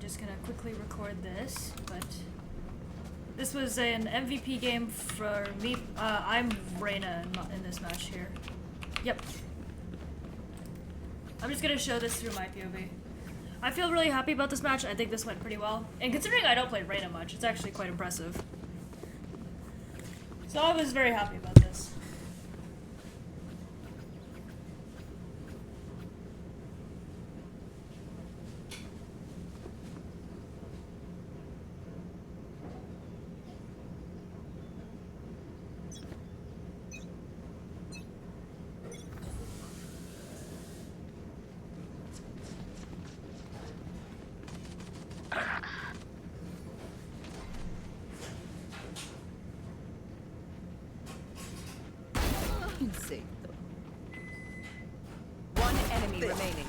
just gonna quickly record this, but this was an MVP game for me. I'm Reyna in this match here. Yep. I'm just gonna show this through my POV. I feel really happy about this match. I think this went pretty well. And considering I don't play Reyna much, it's actually quite impressive. So I was very happy about this. One enemy remaining.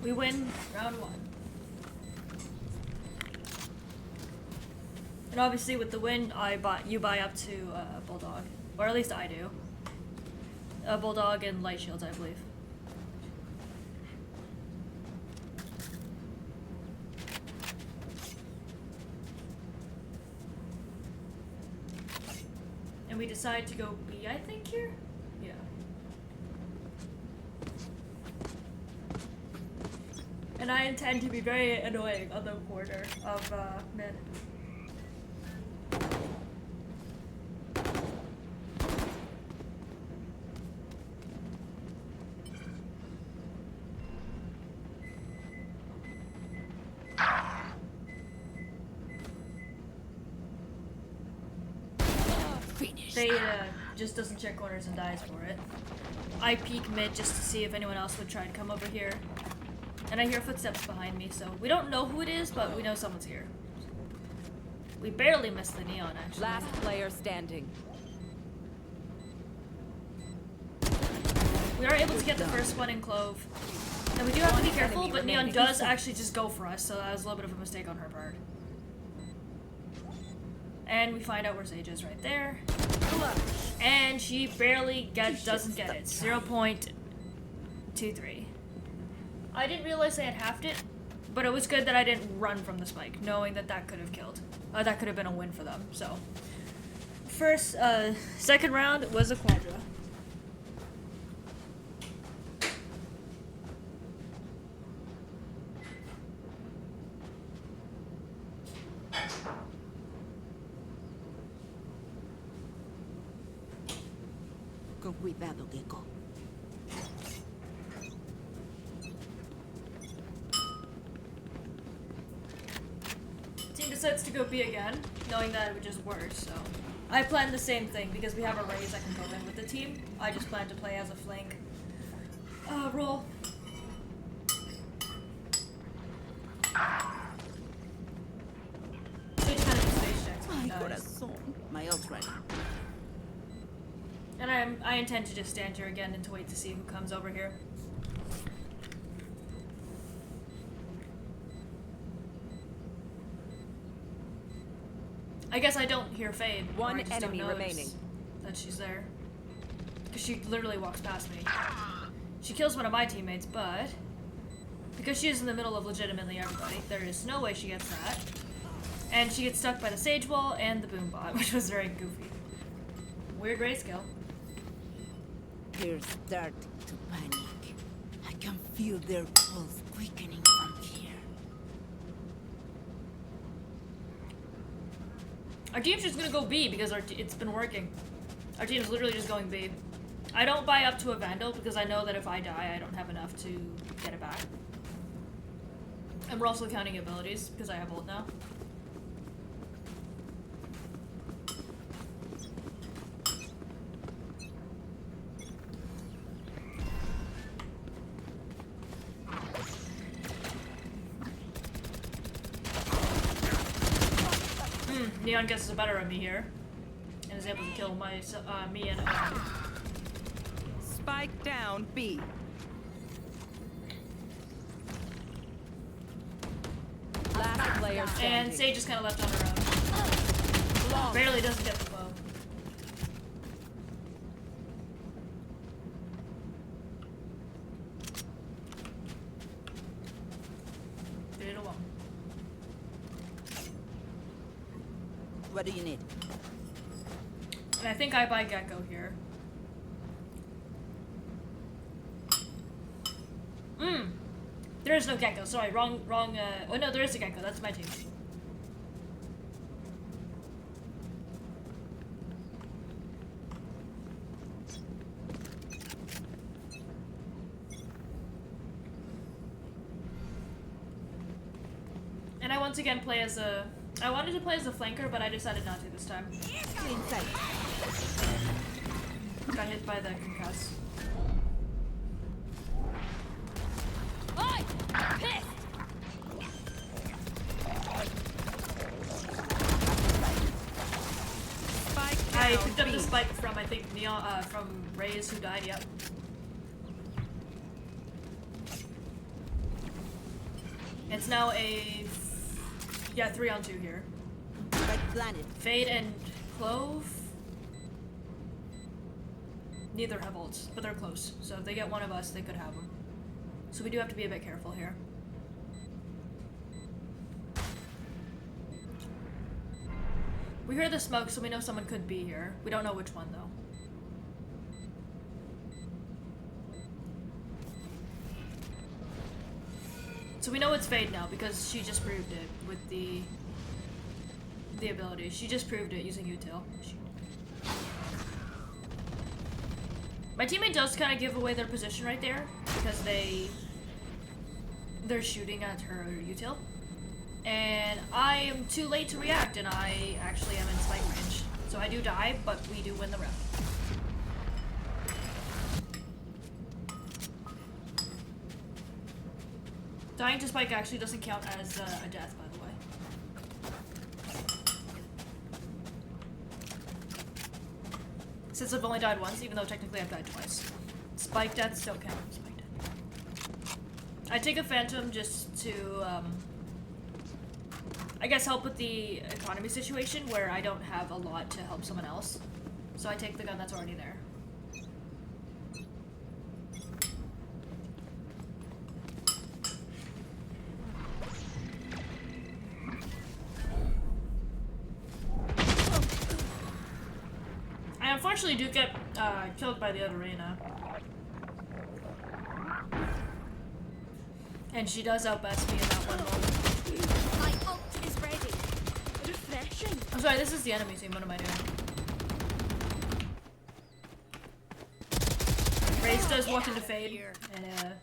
We win round 1. And obviously with the win, you buy up to Bulldog. Or at least I do. Bulldog and Light Shields, I believe. And we decide to go B, I think, here? Yeah. And I intend to be very annoying on the corner of mid. They just doesn't check corners and dies for it. I peek mid just to see if anyone else would try to come over here. And I hear footsteps behind me, so we don't know who it is, but we know someone's here. We barely missed the neon, actually. Last player standing. We are able to get the first one in Clove. And we do have to be careful, but Neon does actually just go for us, so that was a little bit of a mistake on her part. And we find out where Sage is right there. And she barely doesn't get it. 0.23. I didn't realize I had halved it, but it was good that I didn't run from the spike, knowing that that could have killed. That could have been a win for them, so. Second round was a quadra. Con cuidado, Gecko. Team decides to go B again, knowing that it would just work, so. I planned the same thing, because we have a raise that can go in with the team. I just plan to play as a flank role. Sage kind of just face checks when he dies. My ult's ready. And I intend to just stand here again and to wait to see who comes over here. I guess I don't hear Fade. One enemy remaining. That she's there. Because she literally walks past me. She kills one of my teammates, but because she is in the middle of legitimately everybody, there is no way she gets that. And she gets stuck by the Sage wall and the boom bot, which was very goofy. Weird grayscale. They're starting to panic. I can feel their pulse quickening from here. Our team's just gonna go B because it's been working. Our team's literally just going B. I don't buy up to a Vandal because I know that if I die, I don't have enough to get it back. And we're also counting abilities because I have ult now. Neon guesses better at me here. and is able to kill me and Spike down B. Last player standing. and Sage is kind of left on her own. Barely doesn't get the bow. What do you need? And I think I buy Gecko here. There is no Gecko. Sorry, wrong. Oh no, there is a Gecko. That's my team. And I once again play as a. I wanted to play as a flanker, but I decided not to this time. Inside. Got hit by the concuss. I picked up the spike from, I think, Neon, from Reyes, who died, yep. It's now a... Yeah, 3-on-2 here. Spike planted. Fade and Clove... Neither have ults, but they're close. So if they get one of us, they could have them. So we do have to be a bit careful here. We hear the smoke, so we know someone could be here. We don't know which one, though. So we know it's Fade now, because she just proved it with the ability. She just proved it using util. My teammate does kind of give away their position right there, because they're shooting at her util. And I am too late to react, and I actually am in spike range. So I do die, but we do win the round. Dying to spike actually doesn't count as a death, by the way. Since I've only died once, even though technically I've died twice. Spike deaths don't count. Spike death. I take a phantom just to, I guess help with the economy situation where I don't have a lot to help someone else. So I take the gun that's already there. I unfortunately do get killed by the other Reyna. And she does outbest me in that one moment. I'm sorry, this is the enemy team. What am I doing? Raze does walk into Fade, and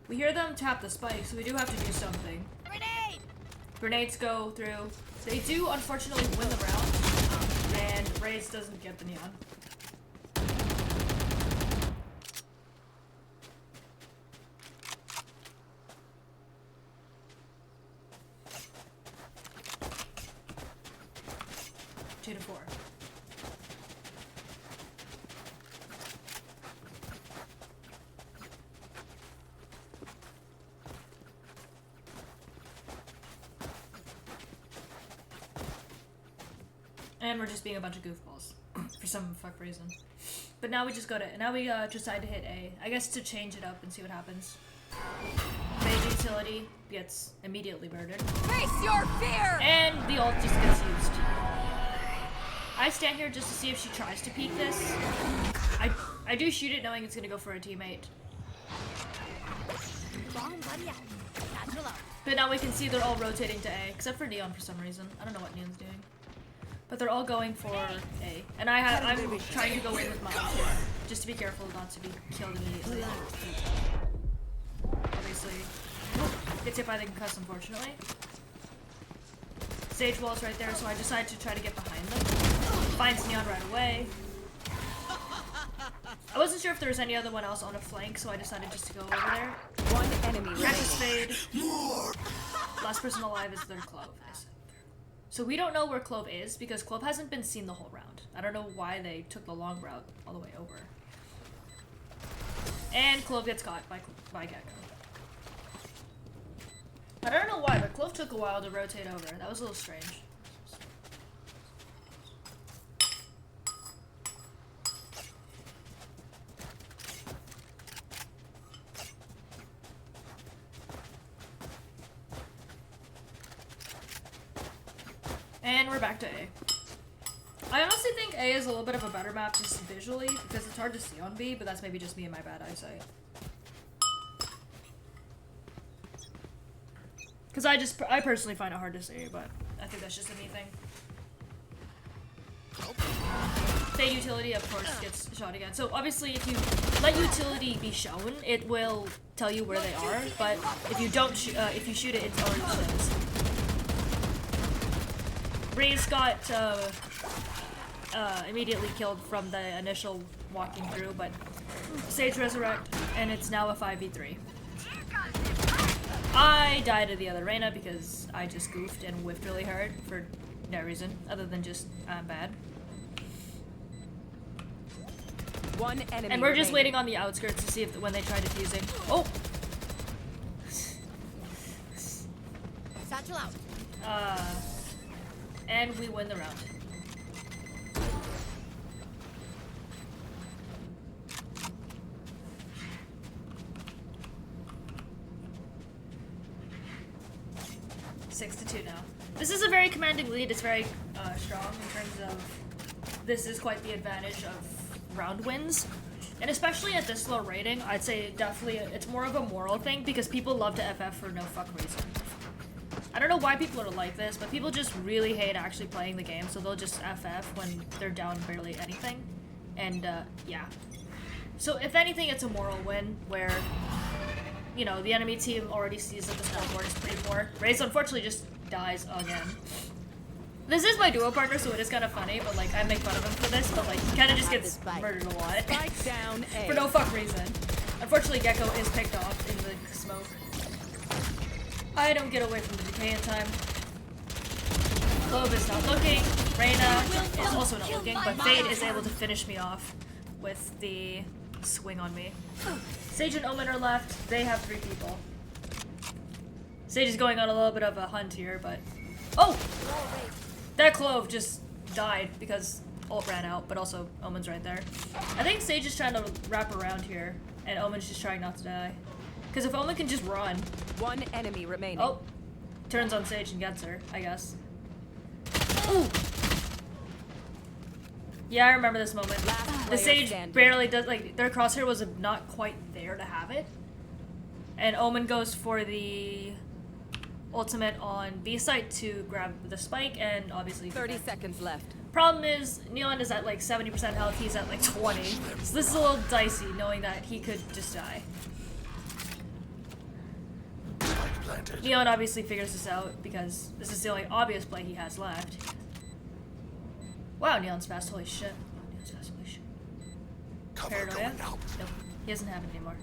we hear them tap the spike, so we do have to do something. Grenade! Grenades go through. They do unfortunately win the round, and Raze doesn't get the neon. And we're just being a bunch of goofballs for some fuck reason. But now we just decide to hit A. I guess to change it up and see what happens. Phage utility gets immediately murdered. Face your fear! And the ult just gets used. I stand here just to see if she tries to peek this. I do shoot it knowing it's gonna go for a teammate. But now we can see they're all rotating to A, except for Neon for some reason. I don't know what Neon's doing. But they're all going for A. And I'm trying to go in with my ult here, just to be careful not to be killed immediately. Obviously, gets hit by the concuss, unfortunately. Sage wall's right there, so I decide to try to get behind them. Finds Neon right away. I wasn't sure if there was any other one else on a flank, so I decided just to go over there. One enemy Crack his Fade. Last person alive is their Clove. So we don't know where Clove is because Clove hasn't been seen the whole round. I don't know why they took the long route all the way over. And Clove gets caught by Gecko. I don't know why, but Clove took a while to rotate over. That was a little strange. And we're back to A. I honestly think A is a little bit of a better map just visually because it's hard to see on B, but that's maybe just me and my bad eyesight. Because I personally find it hard to see, but I think that's just a me thing. Fade utility, of course, gets shot again. So obviously, if you let utility be shown, it will tell you where they are. But if you don't, if you shoot it, it's already shows. Rey's got immediately killed from the initial walking through, but Sage resurrect, and it's now a 5v3. I died to the other Reyna because I just goofed and whiffed really hard for no reason other than just I'm bad. One enemy and we're just remaining. waiting on the outskirts to see if when they try defusing. Oh! Satchel out. And we win the round. Six to 2 now. This is a very commanding lead. It's very strong in terms of this is quite the advantage of round wins. And especially at this low rating, I'd say definitely it's more of a moral thing because people love to FF for no fuck reason. I don't know why people are like this, but people just really hate actually playing the game, so they'll just FF when they're down barely anything. And, yeah. So, if anything, it's a moral win, where, you know, the enemy team already sees that the scoreboard is pretty poor. Reyes, unfortunately, just dies again. This is my duo partner, so it is kind of funny, but, like, I make fun of him for this, but, like, he kind of just gets murdered a lot. Spike down A. For no fuck reason. Unfortunately, Gecko is picked off in the smoke. I don't get away from the decay in time. Clove is not looking. Reyna is also not looking, but Fade is able to finish me off with the swing on me. Sage and Omen are left. They have 3 people. Sage is going on a little bit of a hunt here, but... Oh! That Clove just died because ult ran out, but also Omen's right there. I think Sage is trying to wrap around here, and Omen's just trying not to die. Because if Omen can just run... One enemy remaining. Oh! Turns on Sage and gets her, I guess. Ooh! Yeah, I remember this moment. The Sage standing. barely does, like, their crosshair was not quite there to have it. And Omen goes for the ultimate on B site to grab the spike and obviously 30 seconds left. Problem is, Neon is at like 70% health, he's at like 20. So this is a little dicey knowing that he could just die. Neon obviously figures this out because this is the only obvious play he has left. Wow, Neon's fast, holy shit. Neon's fast, holy shit. Paranoia? Nope, he doesn't have it anymore.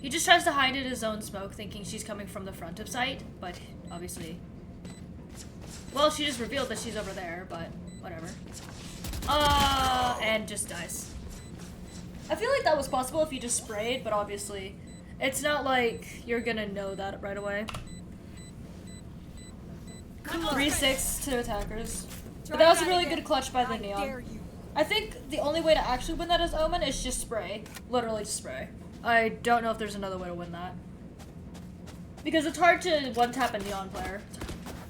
He just tries to hide in his own smoke thinking she's coming from the front of site, but obviously... Well, she just revealed that she's over there, but whatever. And just dies. I feel like that was possible if you just sprayed, but obviously... It's not like you're gonna know that right away. 3-6 to attackers. But that was a really good clutch by the Neon. I think the only way to actually win that as Omen is just spray. Literally just spray. I don't know if there's another way to win that. Because it's hard to one-tap a Neon player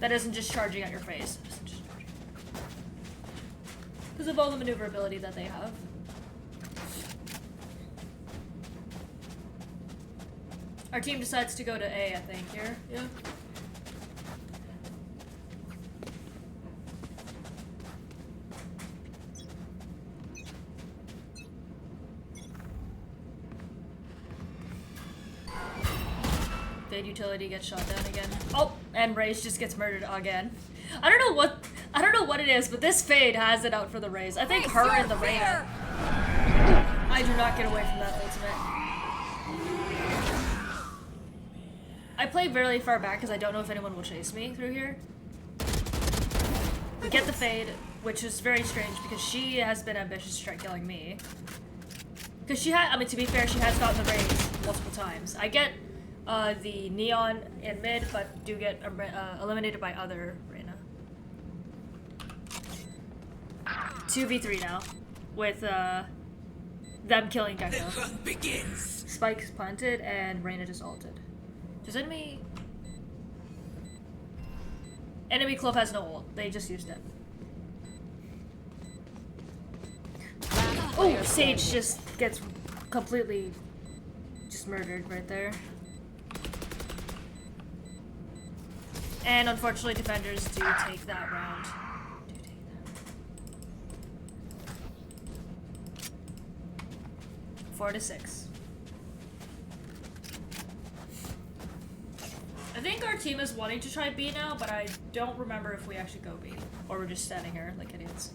that isn't just charging at your face. Because of all the maneuverability that they have. Our team decides to go to A, I think, here. Yeah. Fade utility gets shot down again. Oh, and Raze just gets murdered again. I don't know what it is, but this Fade has it out for the Raze. I think her and the Reyna. I do not get away from that ultimate. I play very far back because I don't know if anyone will chase me through here. We get the fade, which is very strange because she has been ambitious to try killing me. Because she had, I mean, to be fair, she has gotten the raise multiple times. I get the neon in mid, but do get eliminated by other Reyna. 2v3 now, with them killing Gecko. The hunt begins. Spike's planted and Reyna just ulted. Does enemy Clove has no ult. They just used it. Oh, Sage just gets completely just murdered right there. And unfortunately, defenders do take that round. 4-6. I think our team is wanting to try B now, but I don't remember if we actually go B. Or we're just standing here like idiots.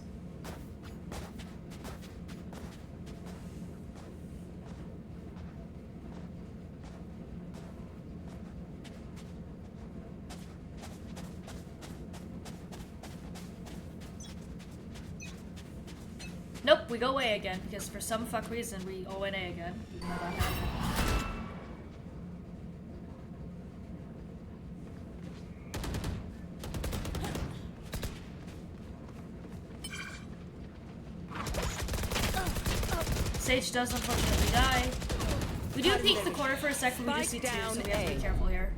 Nope, we go A again, because for some fuck reason we O and A again. Even though that happened. Sage does unfortunately die. We do peek the corner for a second, we just see two, so we have to be careful here.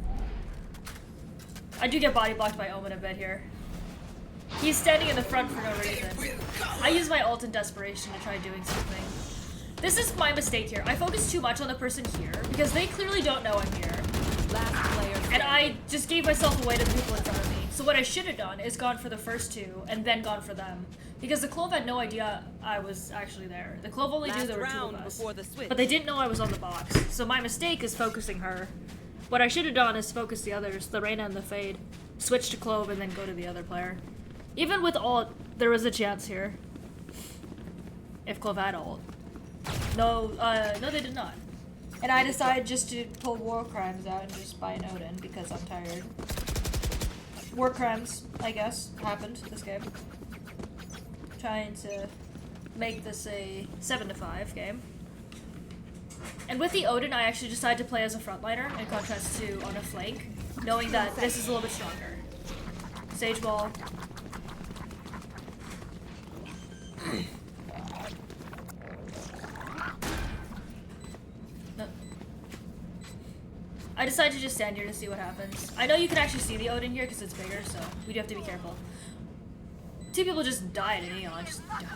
I do get body blocked by Omen a bit here. He's standing in the front for no reason. I use my ult in desperation to try doing something. This is my mistake here. I focus too much on the person here, because they clearly don't know I'm here. And I just gave myself away to the people in front of me. So what I should have done is gone for the first two, and then gone for them. Because the Clove had no idea I was actually there. The Clove only knew there were two of us. But they didn't know I was on the box. So my mistake is focusing her. What I should have done is focus the others, the Reyna and the Fade. Switch to Clove and then go to the other player. Even with ult, there was a chance here. If Clove had ult. No, no they did not. And I decided just to pull War Crimes out and just buy an Odin because I'm tired. War Crimes, I guess, happened this game. Trying to make this a 7-5 game. And with the Odin, I actually decided to play as a frontliner in contrast to on a flank, knowing that this is a little bit stronger. Sage wall. No. I decided to just stand here to see what happens. I know you can actually see the Odin here because it's bigger, so we do have to be careful. Two people just died in Neon, just died.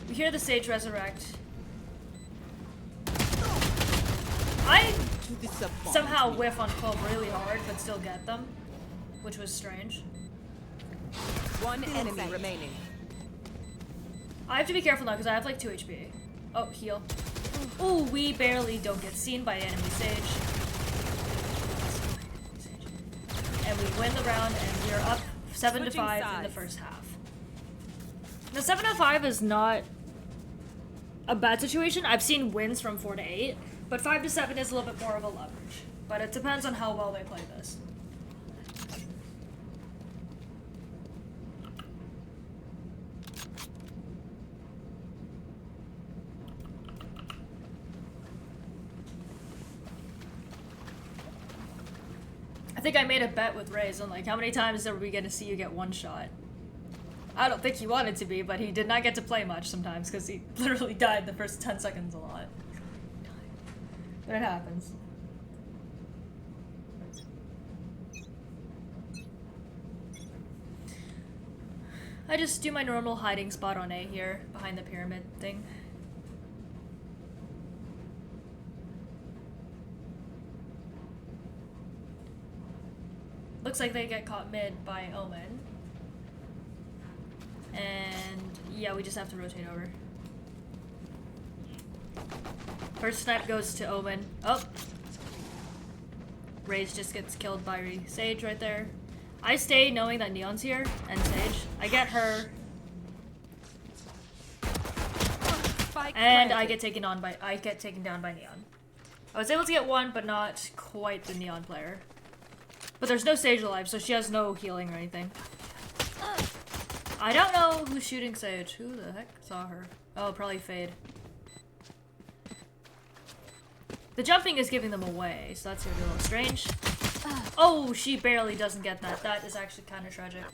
We hear the Sage resurrect. I somehow whiff on Clove really hard, but still get them, which was strange. One enemy remaining. I have to be careful now because I have like 2 HP. Oh, heal. Ooh, we barely don't get seen by enemy Sage. And we win the round, and we are up 7-5 in the first half. Now 7-5 is not a bad situation. I've seen wins from 4-8, but 5-7 is a little bit more of a leverage. But it depends on how well they play this. I think I made a bet with Reyes on like how many times are we gonna see you get one shot. I don't think he wanted to be, but he did not get to play much sometimes because he literally died the first 10 seconds a lot. But it happens. I just do my normal hiding spot on A here, behind the pyramid thing. Looks like they get caught mid by Omen. And yeah, we just have to rotate over. First snipe goes to Omen. Oh! Reyes just gets killed by Sage right there. I stay knowing that Neon's here, and Sage. I get her. And I get taken down by Neon. I was able to get one, but not quite the Neon player. But there's no Sage alive, so she has no healing or anything. I don't know who's shooting Sage. Who the heck saw her? Oh, probably Fade. The jumping is giving them away, so that's gonna be a little strange. Oh, she barely doesn't get that. That is actually kind of tragic.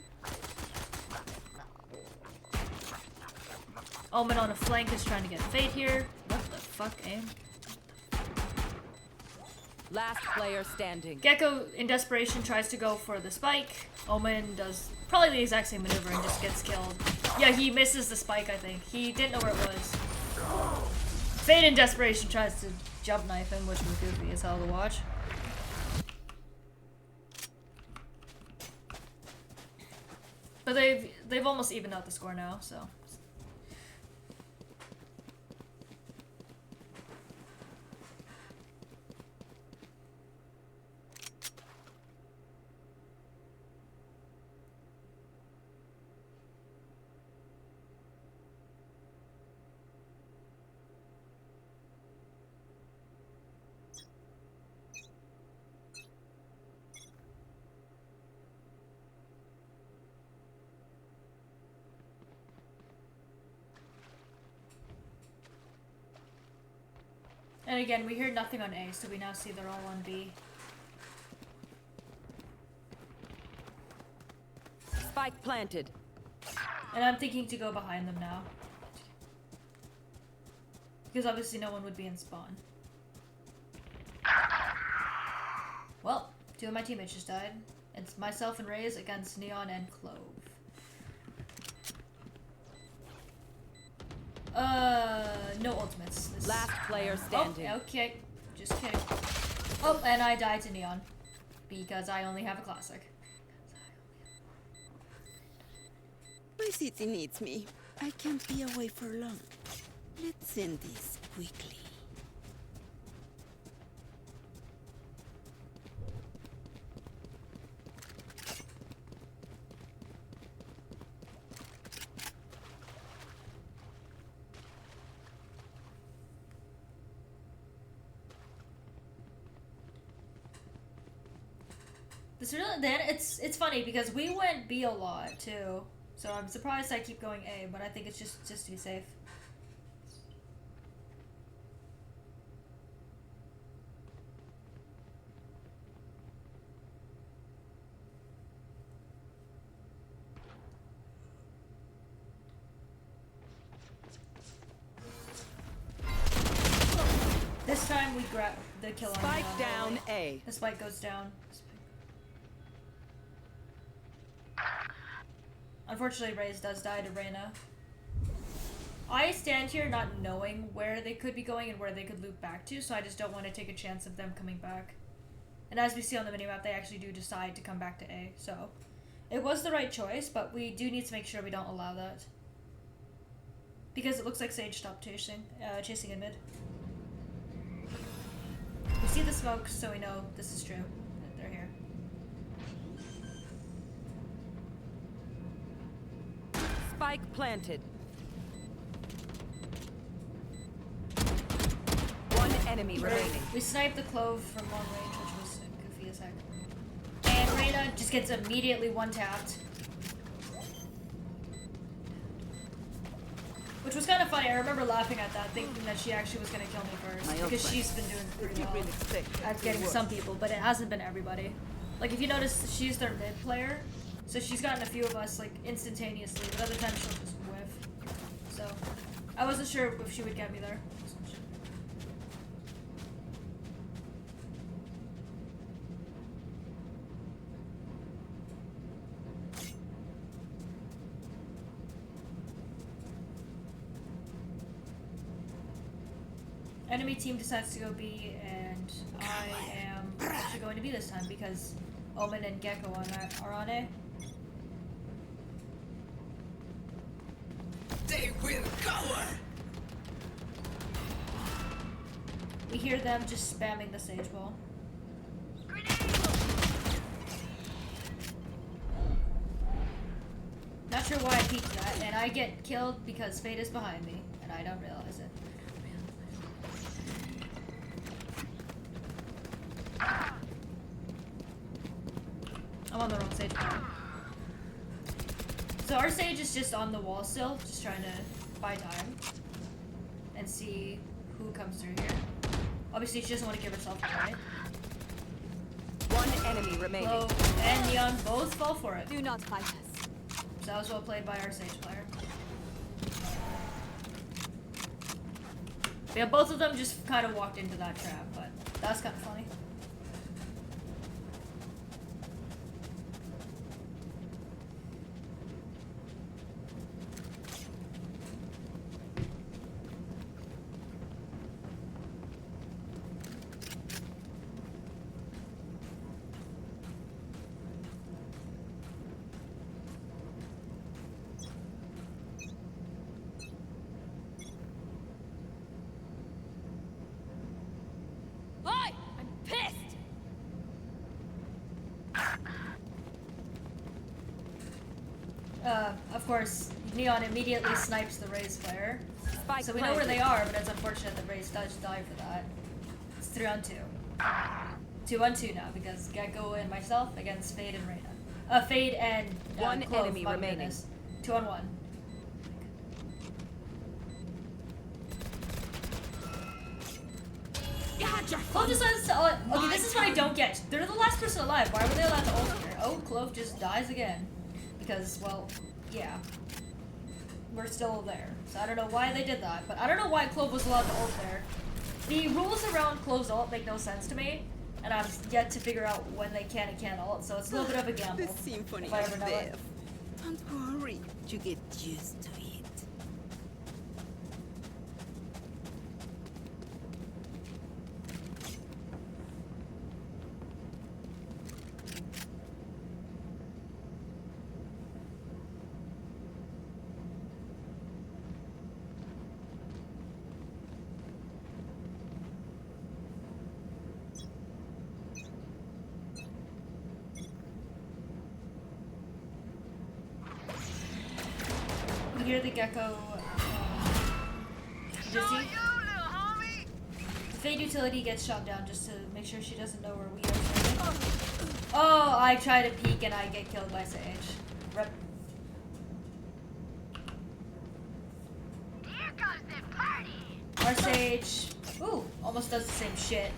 Omen on a flank is trying to get Fade here. What the fuck, aim? Last player standing. Gecko, in desperation, tries to go for the spike. Omen does probably the exact same maneuver and just gets killed. Yeah, he misses the spike, I think. He didn't know where it was. Fade, in desperation, tries to jump knife him, which was goofy as hell to watch. But they've almost evened out the score now, so. And again, we hear nothing on A, so we now see they're all on B. Spike planted. And I'm thinking to go behind them now. Because obviously no one would be in spawn. Well, 2 of my teammates just died. It's myself and Reyes against Neon and Clove. No ultimates. Last player standing. Oh, okay. Just kidding. Oh, and I died to Neon. Because I only have a classic. My city needs me. I can't be away for long. Let's end this quickly. It's funny because we went B a lot too, so I'm surprised I keep going A, but I think it's just to be safe. This time we grab the kill on Spike down A. The spike goes down. Unfortunately, Reyes does die to Reyna. I stand here not knowing where they could be going and where they could loop back to, so I just don't want to take a chance of them coming back. And as we see on the minimap, they actually do decide to come back to A, so it was the right choice, but we do need to make sure we don't allow that. Because it looks like Sage stopped chasing in mid. We see the smoke, so we know this is true. They're here. Spike planted. One enemy remaining. We sniped the Clove from long range, which was goofy as heck. And Reyna just gets immediately one-tapped. Which was kind of funny. I remember laughing at that, thinking that she actually was going to kill me first. Because she's been doing pretty well at getting some people, but it hasn't been everybody. Like, if you notice, she's their mid player. So she's gotten a few of us, like, instantaneously, but other times she'll just whiff. So, I wasn't sure if she would get me there. Enemy team decides to go B, and I am actually going to B this time because Omen and Gecko are on A. They will cower! We hear them just spamming the Sage Ball. Not sure why I peeked that, and I get killed because Fate is behind me, and I don't realize it. I'm on the wrong Sage Ball. So our Sage is just on the wall still, just trying to buy time. And see who comes through here. Obviously she doesn't want to give herself away. One enemy remaining. Chloe and Neon both fall for it. Do not fight us. So that was well played by our Sage player. Yeah, both of them just kind of walked into that trap, but that's kind of funny. I'm pissed. Of course, Neon immediately snipes the Raze player. Spike So we know where planted. they are, but it's unfortunate that Raze does die for that. It's 3-on-2. 2-on-2 now, because Gecko and myself against Fade and Reyna. Fade and One Clove, enemy my remaining. goodness. 2-on-1. Clove decides to okay, this is what I don't get. They're the last person alive. Why were they allowed to ult here? Oh, Clove just dies again. Because, well, yeah. We're still there. So I don't know why they did that, but I don't know why Clove was allowed to ult there. The rules around Clove's ult make no sense to me, and I've yet to figure out when they can and can't ult, so it's a little bit of a gamble. The symphony if I ever of know it. death. Don't worry, you get used to it. You hear the Gecko dizzy? The Fade utility gets shot down just to make sure she doesn't know where we are. Oh, I try to peek and I get killed by Sage. Rip. Our Sage, ooh, almost does the same shit.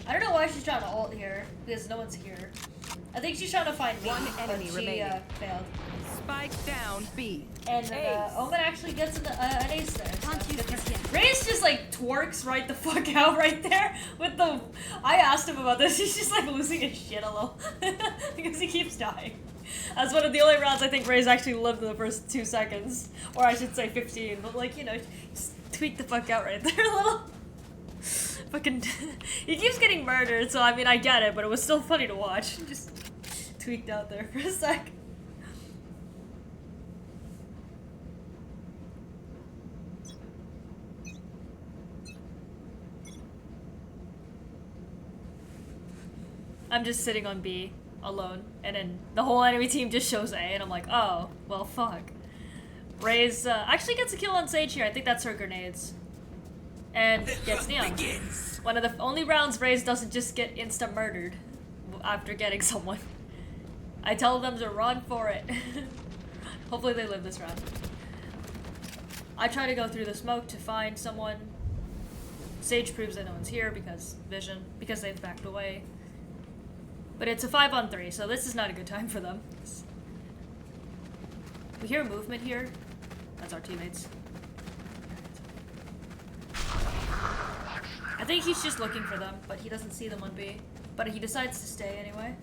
I don't know why she's trying to ult here, because no one's here. I think she's trying to find me, One but enemy she remaining. failed. Spike down B. And Ace. Omen actually gets an ace there. So Can't use good for this her. yet. Reyes just like twerks right the fuck out right there with the. I asked him about this. He's just like losing his shit a little because he keeps dying. That's one of the only rounds I think Reyes actually lived in the first 2 seconds, or I should say 15. But like just tweak the fuck out right there a little. Fucking, he keeps getting murdered. So I mean I get it, but it was still funny to watch. Just tweaked out there for a sec. I'm just sitting on B alone, and then the whole enemy team just shows A, and I'm like, oh, well, fuck. Reyes actually gets a kill on Sage here. I think that's her grenades. And gets Neon. One of the only rounds Reyes doesn't just get insta murdered after getting someone. I tell them to run for it. Hopefully they live this round. I try to go through the smoke to find someone. Sage proves that no one's here because because they've backed away. But it's a 5-on-3, so this is not a good time for them. We hear movement here. That's our teammates. I think he's just looking for them, but he doesn't see them on B. But he decides to stay anyway.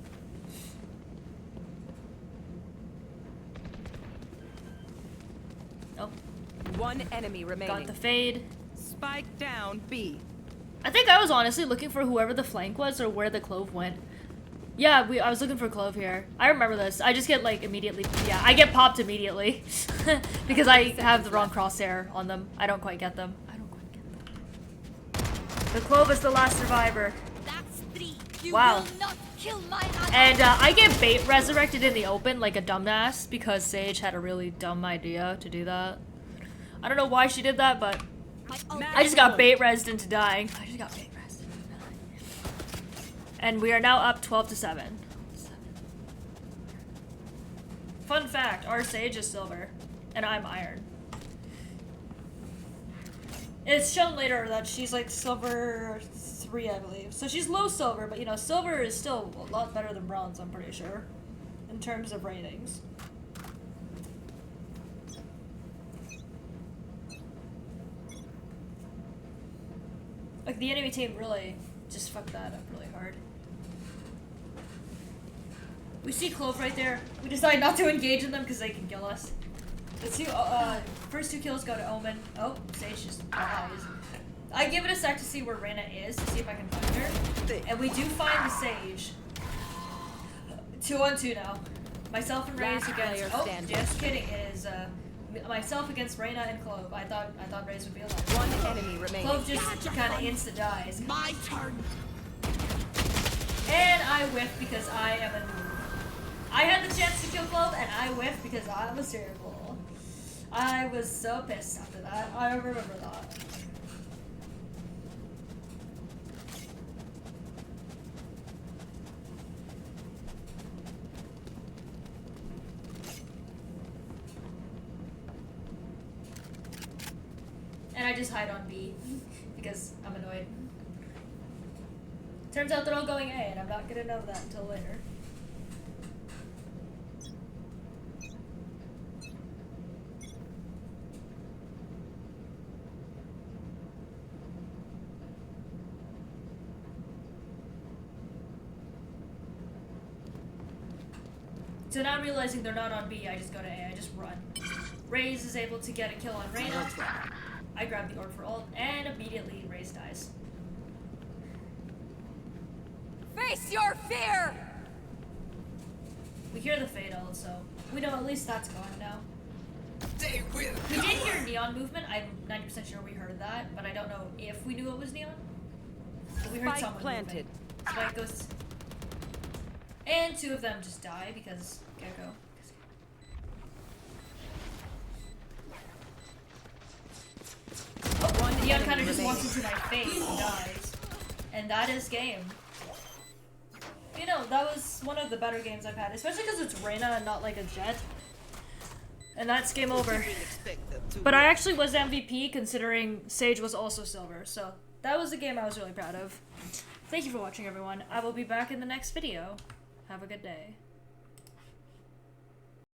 Oh, One enemy remaining. got the fade. Spike down B. I think I was honestly looking for whoever the flank was or where the Clove went. Yeah, I was looking for Clove here. I remember this. I just get like immediately, yeah, I get popped immediately because I have the wrong crosshair on them. I don't quite get them. The Clove is the last survivor. That's 3. You Wow. will not kill my ally. And I get bait resurrected in the open like a dumbass because Sage had a really dumb idea to do that. I don't know why she did that, but My ult- I just got bait rezzed into dying. I just got bait rezzed into dying. And we are now up 12-7. Fun fact, our Sage is silver, and I'm iron. It's shown later that she's like silver 3, I believe. So she's low silver, but you know, silver is still a lot better than bronze, I'm pretty sure, in terms of ratings. Like, the enemy team really just fucked that up really hard. We see Clove right there. We decide not to engage in them because they can kill us. The first 2 kills go to Omen. Oh, Sage just dies. I give it a sec to see where Reyna is, to see if I can find her. And we do find the Sage. 2 on 2 now. Myself and Raze against... Oh, just kidding. It is myself against Reyna and Clove. I thought Raze would be alive. One enemy remaining. Clove just kind of insta dies. My turn. And I whiffed because I am a noob. I had the chance to kill Clove, and I whiffed because I was terrible. I was so pissed after that. I remember that. And I just hide on B because I'm annoyed. Turns out they're all going A, and I'm not gonna know that until later. So now I'm realizing they're not on B, I just go to A, I just run. Raze is able to get a kill on Reyna. I grab the orb for ult, and immediately Raze dies. Face your fear! We hear the Fade ult, so we know at least that's gone now. We did hear Neon movement, I'm 90% sure we heard that, but I don't know if we knew it was Neon. But we heard Spike someone planted. moving. Spike goes... And 2 of them just die because Gecko. Oh, Neon kind of just walks into my face and dies. And that is game. You know, that was one of the better games I've had, especially because it's Reyna and not like a Jet. And that's game over. But I actually was MVP considering Sage was also silver, so that was a game I was really proud of. Thank you for watching, everyone. I will be back in the next video. Have a good day.